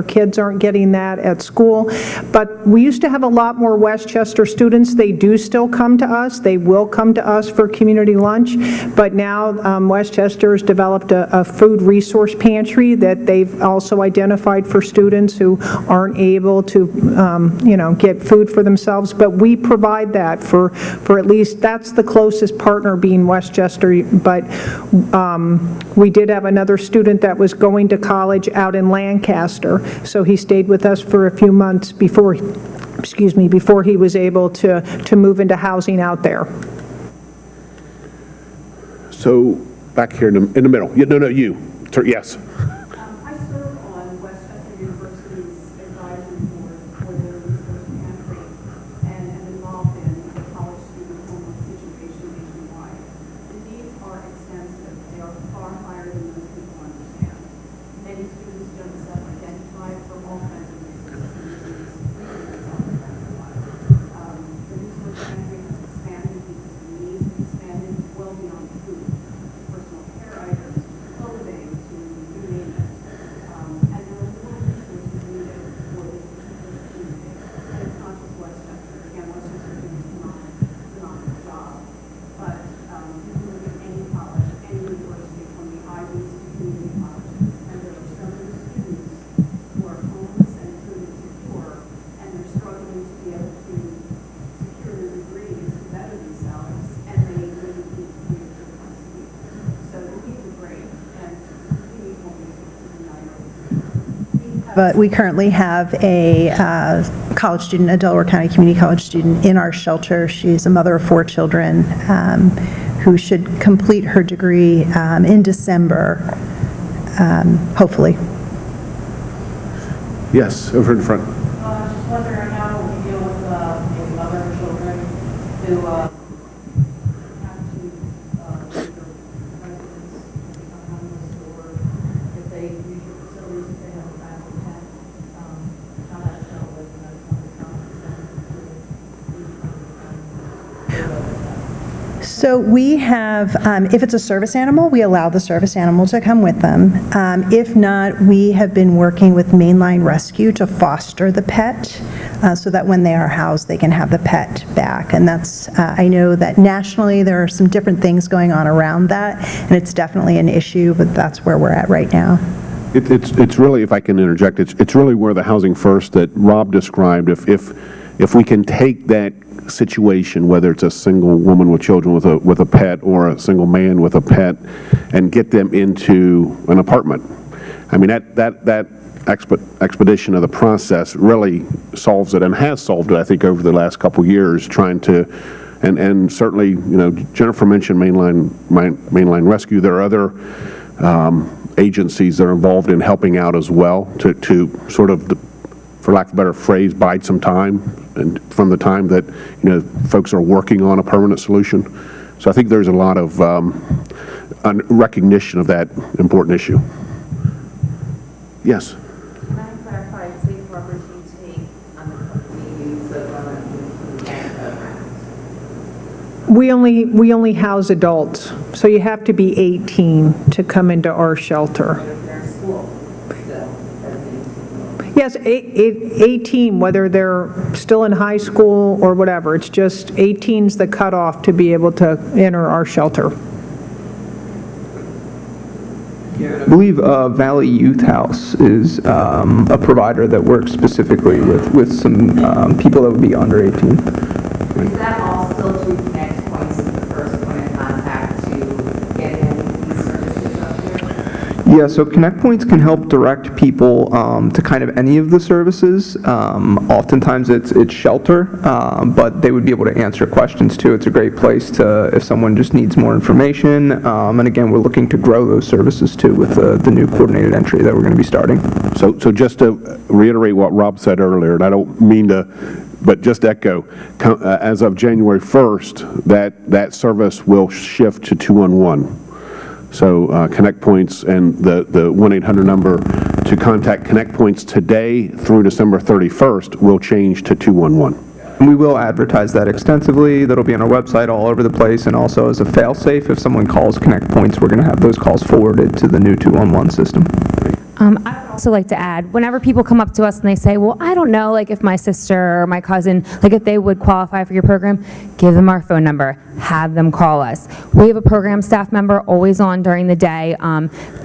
kids aren't getting that at school. But we used to have a lot more Westchester students. They do still come to us. They will come to us for community lunch. But now Westchester has developed a food resource pantry that they've also identified for students who aren't able to, get food for themselves. But we provide that for at least, that's the closest partner being Westchester. But we did have another student that was going to college out in Lancaster. So he stayed with us for a few months before he was able to move into housing out there. So back here in the middle. No, you. Yes. I serve on Westchester University's advisory board for their resource pantry and am involved in the college student we currently have a college student, a Delaware County Community College student in our shelter. She's a mother of 4 children who should complete her degree in December, hopefully. Yes, over in front. Just wondering how we deal with maybe other children who have to leave their residence, become homeless, or if they use your facilities, if they have a family pet, how that's dealt with and those kinds of things. So we have, if it's a service animal, we allow the service animal to come with them. If not, we have been working with Mainline Rescue to foster the pet so that when they are housed, they can have the pet back. And that's, I know that nationally there are some different things going on around that, and it's definitely an issue, but that's where we're at right now. It's really, if I can interject, it's really where the housing first that Rob described, if we can take that situation, whether it's a single woman with children with a pet or a single man with a pet, and get them into an apartment. I mean, that expedition of the process really solves it and has solved it, I think, over the last couple years, trying to, and certainly, Jennifer mentioned Mainline Rescue. There are other agencies that are involved in helping out as well to sort of, for lack of a better phrase, bide some time, and from the time that folks are working on a permanent solution. So I think there's a lot of recognition of that important issue. Yes. Can I clarify, safe harbors you take on the communities that run We only house adults, so you have to be 18 to come into our shelter. their school? Yes, 18, whether they're still in high school or whatever. It's just 18's the cutoff to be able to enter our shelter. I believe Valley Youth House is a provider that works specifically with some people that would be under 18. Is that all still to connect points as the first point of contact to get any of these services up here? Yeah, so Connect Points can help direct people to kind of any of the services. Oftentimes it's shelter, but they would be able to answer questions too. It's a great place to, if someone just needs more information. And again, we're looking to grow those services too with the new coordinated entry that we're going to be starting. So just to reiterate what Rob said earlier, and I don't mean to, but just echo, as of January 1st, that service will shift to 211. So Connect Points and the 1-800 number to contact Connect Points today through December 31st will change to 211. And we will advertise that extensively. That'll be on our website all over the place, and also as a fail-safe, if someone calls Connect Points, we're going to have those calls forwarded to the new 211 system. I'd also like to add, whenever people come up to us and they say, well, I don't know, like if my sister or my cousin, like if they would qualify for your program, give them our phone number, have them call us. We have a program staff member always on during the day,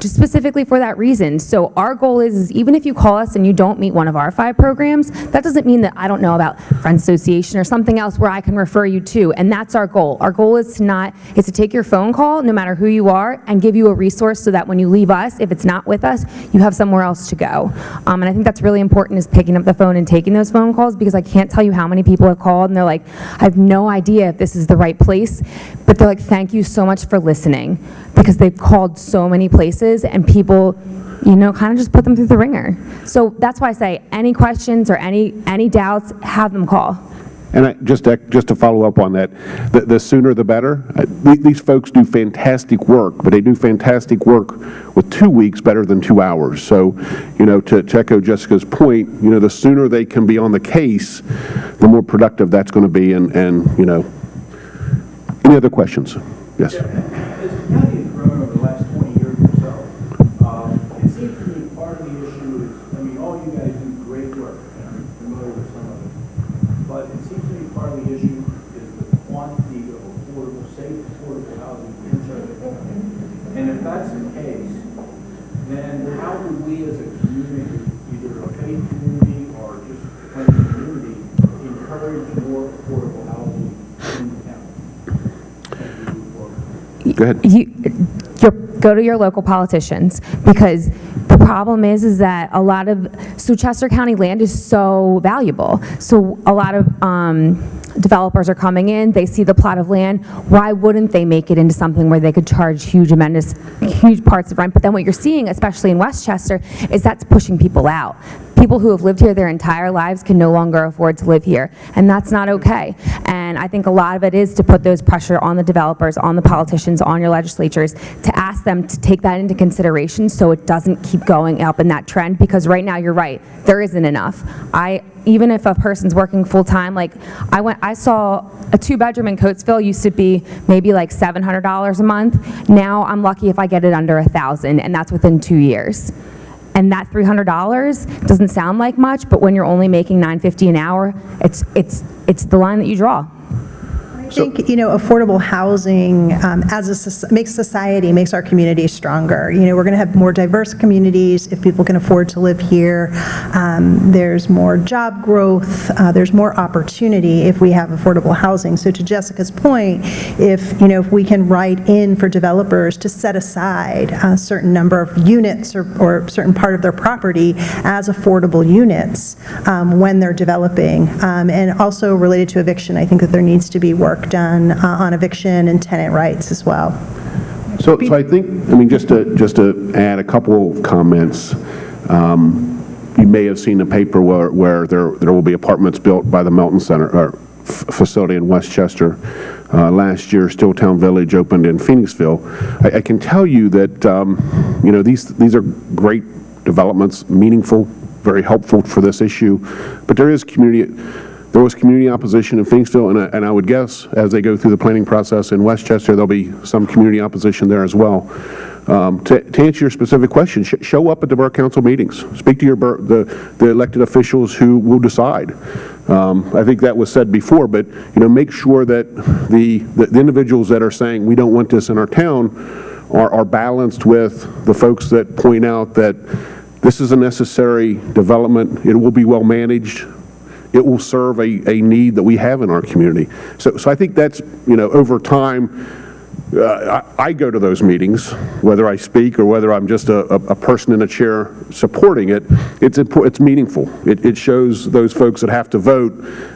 just specifically for that reason. So our goal is even if you call us and you don't meet one of our 5 programs, that doesn't mean that I don't know about Friends Association or something else where I can refer you to, and that's our goal. Our goal is to take your phone call, no matter who you are, and give you a resource so that when you leave us, if it's not with us, you have somewhere else to go. And I think that's really important, is picking up the phone and taking those phone calls, because I can't tell you how many people have called and they're like, I have no idea if this is the right place, but they're like, thank you so much for listening, because they've called so many places and people, kind of just put them through the ringer. So that's why I say any questions or any doubts, have them call. And just to follow up on that, the sooner the better. These folks do fantastic work, but they do fantastic work with 2 weeks better than 2 hours. So, to echo Jessica's point, the sooner they can be on the case, the more productive that's going to be. And any other questions? Yes. As the county has grown over the last 20 years or so, it seems to me part of the issue is, all you guys do great work, and I'm familiar with some of it, but it seems to me part of the issue is the quantity of safe, affordable housing in the county. And if that's the case, then how do we as a community, either a faith community or just a community, encourage more affordable housing in the county? Go ahead. Go to your local politicians, because The problem is that so Chester County land is so valuable. So a lot of developers are coming in, they see the plot of land, why wouldn't they make it into something where they could charge huge parts of rent? But then what you're seeing, especially in Westchester, is that's pushing people out. People who have lived here their entire lives can no longer afford to live here, and that's not okay. And I think a lot of it is to put those pressure on the developers, on the politicians, on your legislatures, to ask them to take that into consideration so it doesn't keep going up in that trend, because right now, you're right, there isn't enough. Even if a person's working full-time, like I saw a 2-bedroom in Coatesville used to be maybe like $700 a month. Now I'm lucky if I get it under $1,000, and that's within 2 years. And that $300 doesn't sound like much, but when you're only making $9.50 an hour, it's the line that you draw. I think, affordable housing makes our community stronger. We're going to have more diverse communities if people can afford to live here. There's more job growth. There's more opportunity if we have affordable housing. So to Jessica's point, if we can write in for developers to set aside a certain number of units or a certain part of their property as affordable units when they're developing. And also related to eviction, I think that there needs to be work done on eviction and tenant rights as well. So I think, just to add a couple of comments, you may have seen a paper where there will be apartments built by the Melton Center facility in Westchester. Last year, Stilltown Village opened in Phoenixville. I can tell you that these are great developments, meaningful, very helpful for this issue, but there was community opposition in Phoenixville, and I would guess as they go through the planning process in Westchester, there'll be some community opposition there as well. To answer your specific question, show up at the borough council meetings. Speak to the elected officials who will decide. I think that was said before, but make sure that the individuals that are saying we don't want this in our town are balanced with the folks that point out that this is a necessary development. It will be well managed. It will serve a need that we have in our community. So I think that's, over time, I go to those meetings, whether I speak or whether I'm just a person in a chair supporting it. It's meaningful. It shows those folks that have to vote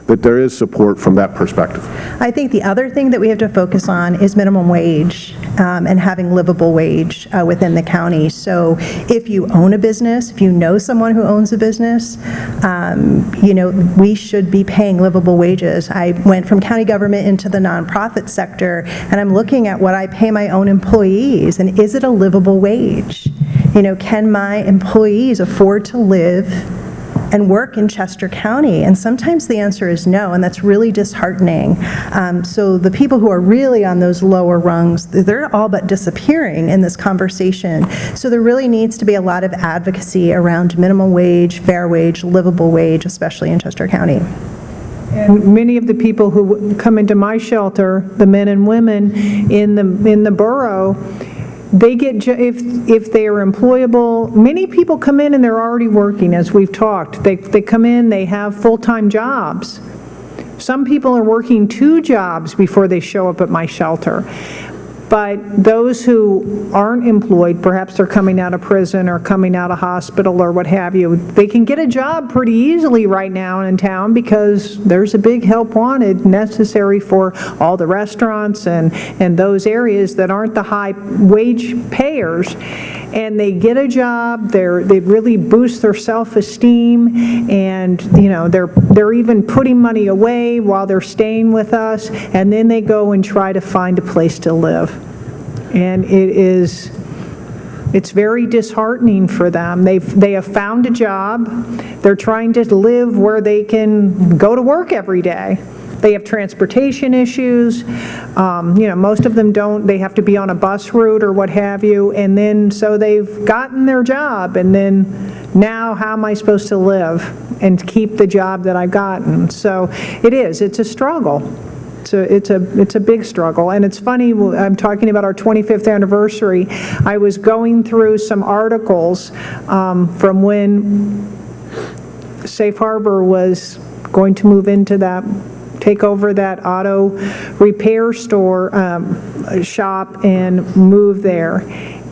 that there is support from that perspective. I think the other thing that we have to focus on is minimum wage and having livable wage within the county. So if you own a business, if you know someone who owns a business, we should be paying livable wages. I went from county government into the nonprofit sector, and I'm looking at what I pay my own employees, and is it a livable wage? Can my employees afford to live and work in Chester County? And sometimes the answer is no, and that's really disheartening. So the people who are really on those lower rungs, they're all but disappearing in this conversation. So there really needs to be a lot of advocacy around minimum wage, fair wage, livable wage, especially in Chester County. And many of the people who come into my shelter, the men and women in the borough, they get, if they are employable, many people come in and they're already working, as we've talked. They come in, they have full-time jobs. Some people are working 2 jobs before they show up at my shelter. But those who aren't employed, perhaps they're coming out of prison or coming out of hospital or what have you, they can get a job pretty easily right now in town because there's a big help wanted necessary for all the restaurants and those areas that aren't the high wage payers. And they get a job, they really boost their self-esteem, and they're even putting money away while they're staying with us, and then they go and try to find a place to live. And it's very disheartening for them. They have found a job, they're trying to live where they can go to work every day. They have transportation issues. Most of them don't. They have to be on a bus route or what have you. And then, so they've gotten their job. And then now how am I supposed to live and keep the job that I've gotten? So it's a struggle. It's a big struggle. And it's funny, I'm talking about our 25th anniversary. I was going through some articles from when Safe Harbor was going to move into take over that auto repair store shop and move there.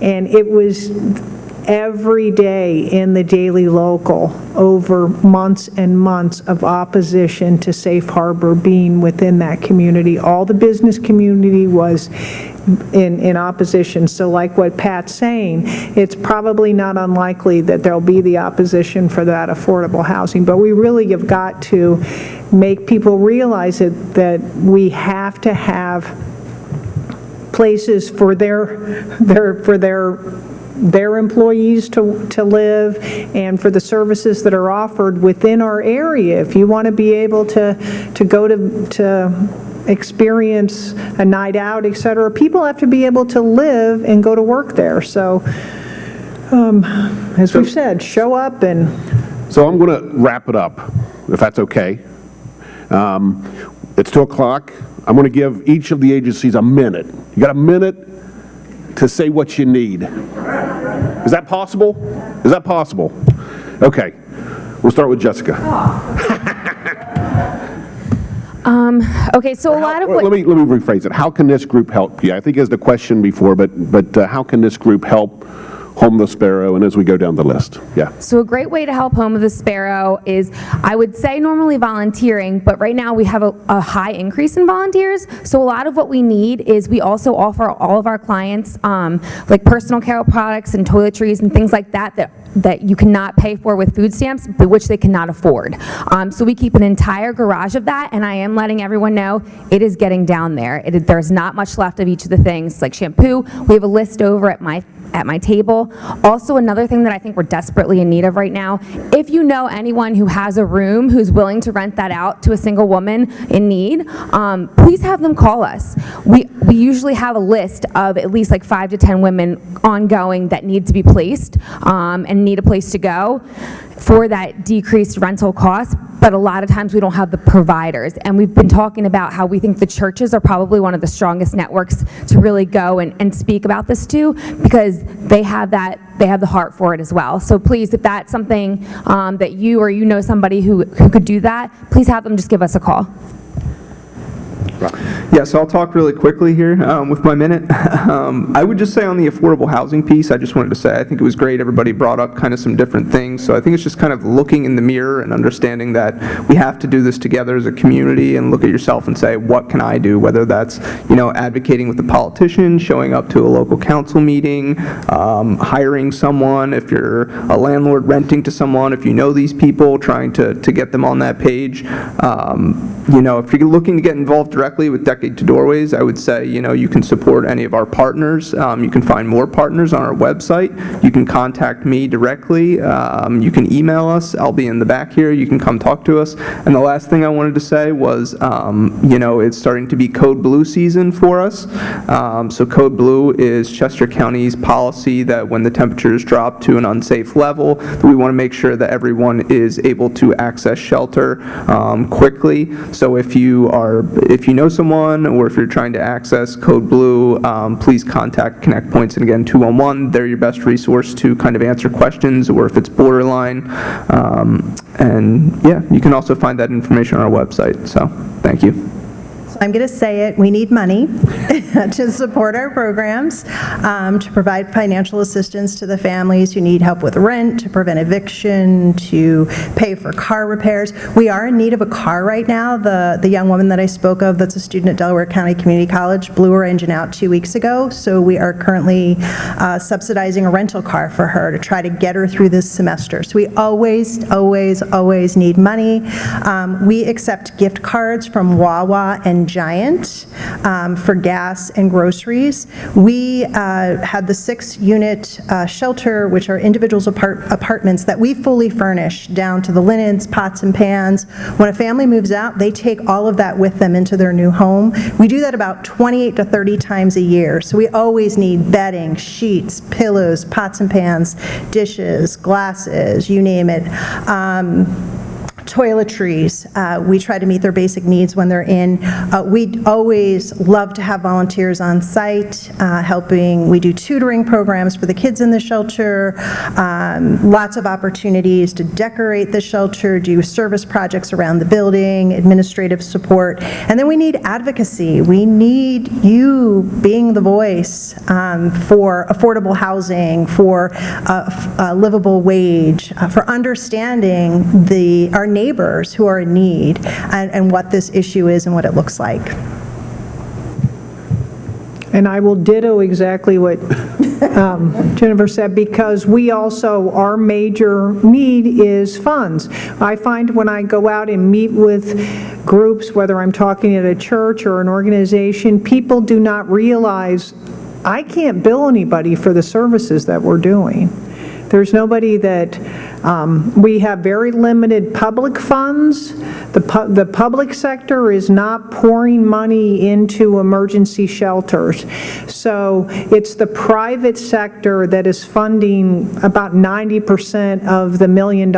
And it was every day in the Daily Local over months and months of opposition to Safe Harbor being within that community. All the business community was in opposition. So like what Pat's saying, it's probably not unlikely that there'll be the opposition for that affordable housing, but we really have got to make people realize that we have to have places for their employees to live, and for the services that are offered within our area. If you want to be able to go to experience a night out, et cetera, people have to be able to live and go to work there. So, as we've said, show up and... So I'm going to wrap it up, if that's okay. It's 2 o'clock. I'm going to give each of the agencies a minute. You got a minute to say what you need. Is that possible? Is that possible? Okay. We'll start with Jessica. Okay, so a lot of what... Let me rephrase it. How can this group help you? I think is the question before, but how can this group help Home of the Sparrow, and as we go down the list? Yeah. So a great way to help Home of the Sparrow is, I would say normally volunteering, but right now we have a high increase in volunteers. So a lot of what we need is we also offer all of our clients like personal care products and toiletries and things like that you cannot pay for with food stamps, but which they cannot afford. So we keep an entire garage of that, and I am letting everyone know it is getting down there. There's not much left of each of the things, like shampoo. We have a list over at my table. Also, another thing that I think we're desperately in need of right now, if you know anyone who has a room who's willing to rent that out to a single woman in need, please have them call us. We usually have a list of at least like 5 to 10 women ongoing that need to be placed and need a place to go for that decreased rental cost, but a lot of times we don't have the providers. And we've been talking about how we think the churches are probably one of the strongest networks to really go and speak about this to, because they have the heart for it as well. So please, if that's something that you or you know somebody who could do that, please have them just give us a call. Yeah, so I'll talk really quickly here with my minute. I would just say on the affordable housing piece, I just wanted to say I think it was great. Everybody brought up kind of some different things. So I think it's just kind of looking in the mirror and understanding that we have to do this together as a community and look at yourself and say, what can I do? Whether that's, advocating with a politician, showing up to a local council meeting, hiring someone, if you're a landlord renting to someone, if you know these people, trying to get them on that page. If you're looking to get involved directly with Decade to Doorways, I would say, you can support any of our partners. You can find more partners on our website. You can contact me directly. You can email us. I'll be in the back here. You can come talk to us. And the last thing I wanted to say was, it's starting to be Code Blue season for us. So Code Blue is Chester County's policy that when the temperatures drop to an unsafe level, we want to make sure that everyone is able to access shelter quickly. So if you know someone, or if you're trying to access Code Blue, please contact Connect Points, and again, 211. They're your best resource to kind of answer questions, or if it's borderline. And yeah, you can also find that information on our website. So thank you. I'm going to say it, we need money to support our programs, to provide financial assistance to the families who need help with rent, to prevent eviction, to pay for car repairs. We are in need of a car right now. The young woman that I spoke of that's a student at Delaware County Community College blew her engine out 2 weeks ago, so we are currently subsidizing a rental car for her to try to get her through this semester. So we always need money. We accept gift cards from Wawa and Giant for gas and groceries. We had the 6-unit shelter, which are individuals' apartments that we fully furnish down to the linens, pots and pans. When a family moves out, they take all of that with them into their new home. We do that about 28 to 30 times a year. So we always need bedding, sheets, pillows, pots and pans, dishes, glasses, you name it. Toiletries, we try to meet their basic needs when they're in. We always love to have volunteers on site helping. We do tutoring programs for the kids in the shelter, lots of opportunities to decorate the shelter, do service projects around the building, administrative support, and then we need advocacy. We need you being the voice for affordable housing, for a livable wage, for understanding our neighbors who are in need and what this issue is and what it looks like. And I will ditto exactly what Jennifer said, because we also, our major need is funds. I find when I go out and meet with groups, whether I'm talking at a church or an organization, people do not realize I can't bill anybody for the services that we're doing. There's nobody that, we have very limited public funds. The public sector is not pouring money into emergency shelters. So it's the private sector that is funding about 90% of the $1 million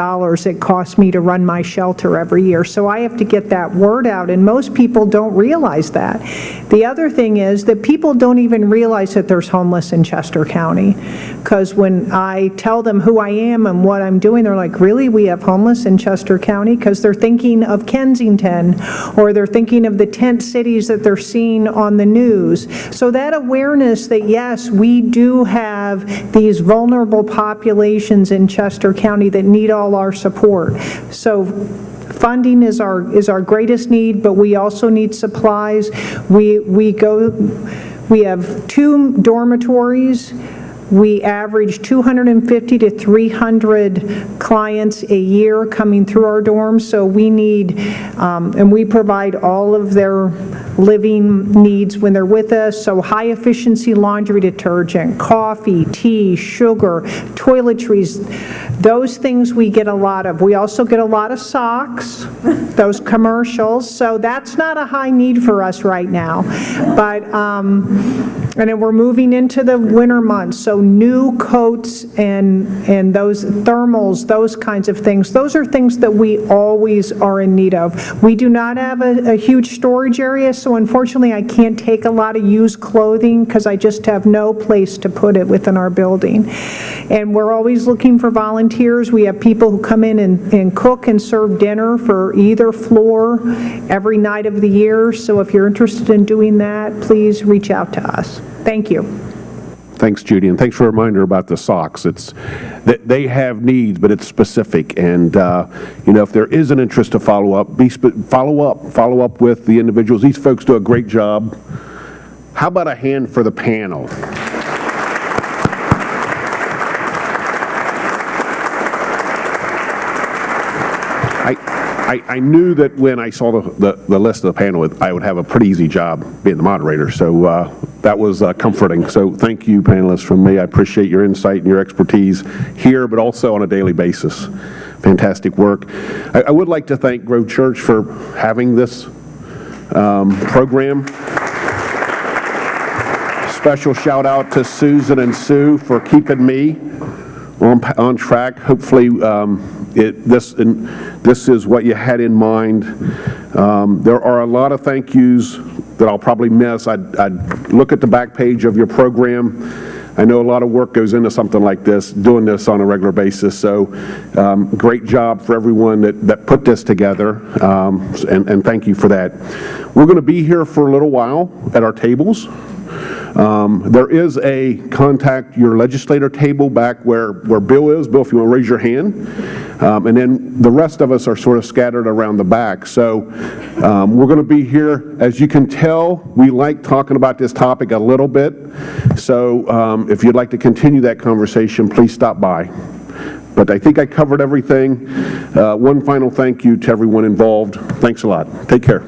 it costs me to run my shelter every year. So I have to get that word out, and most people don't realize that. The other thing is that people don't even realize that there's homeless in Chester County, because when I tell them who I am and what I'm doing, they're like, really, we have homeless in Chester County? Because they're thinking of Kensington, or they're thinking of the tent cities that they're seeing on the news. So that awareness that, yes, we do have these vulnerable populations in Chester County that need all our support. So funding is our greatest need, but we also need supplies. We have 2 dormitories. We average 250 to 300 clients a year coming through our dorms, so we need, and we provide all of their living needs when they're with us, so high-efficiency laundry detergent, coffee, tea, sugar, toiletries, those things we get a lot of. We also get a lot of socks, those commercials, so that's not a high need for us right now. But, and then we're moving into the winter months, so new coats and those thermals, those kinds of things, those are things that we always are in need of. We do not have a huge storage area, so unfortunately I can't take a lot of used clothing because I just have no place to put it within our building. And we're always looking for volunteers. We have people who come in and cook and serve dinner for either floor every night of the year, so if you're interested in doing that, please reach out to us. Thank you. Thanks, Judy, and thanks for a reminder about the socks. They have needs, but it's specific, and if there is an interest to follow up with the individuals. These folks do a great job. How about a hand for the panel? I knew that when I saw the list of the panel, I would have a pretty easy job being the moderator, so that was comforting. So thank you, panelists, from me. I appreciate your insight and your expertise here, but also on a daily basis. Fantastic work. I would like to thank Grove Church for having this program. Special shout out to Susan and Sue for keeping me on track. Hopefully this is what you had in mind. There are a lot of thank yous that I'll probably miss. I'd look at the back page of your program. I know a lot of work goes into something like this, doing this on a regular basis, so great job for everyone that put this together, and thank you for that. We're going to be here for a little while at our tables. There is a contact your legislator table back where Bill is. Bill, if you want to raise your hand. And then the rest of us are sort of scattered around the back. So we're going to be here. As you can tell, we like talking about this topic a little bit. So if you'd like to continue that conversation, please stop by. But I think I covered everything. One final thank you to everyone involved. Thanks a lot. Take care.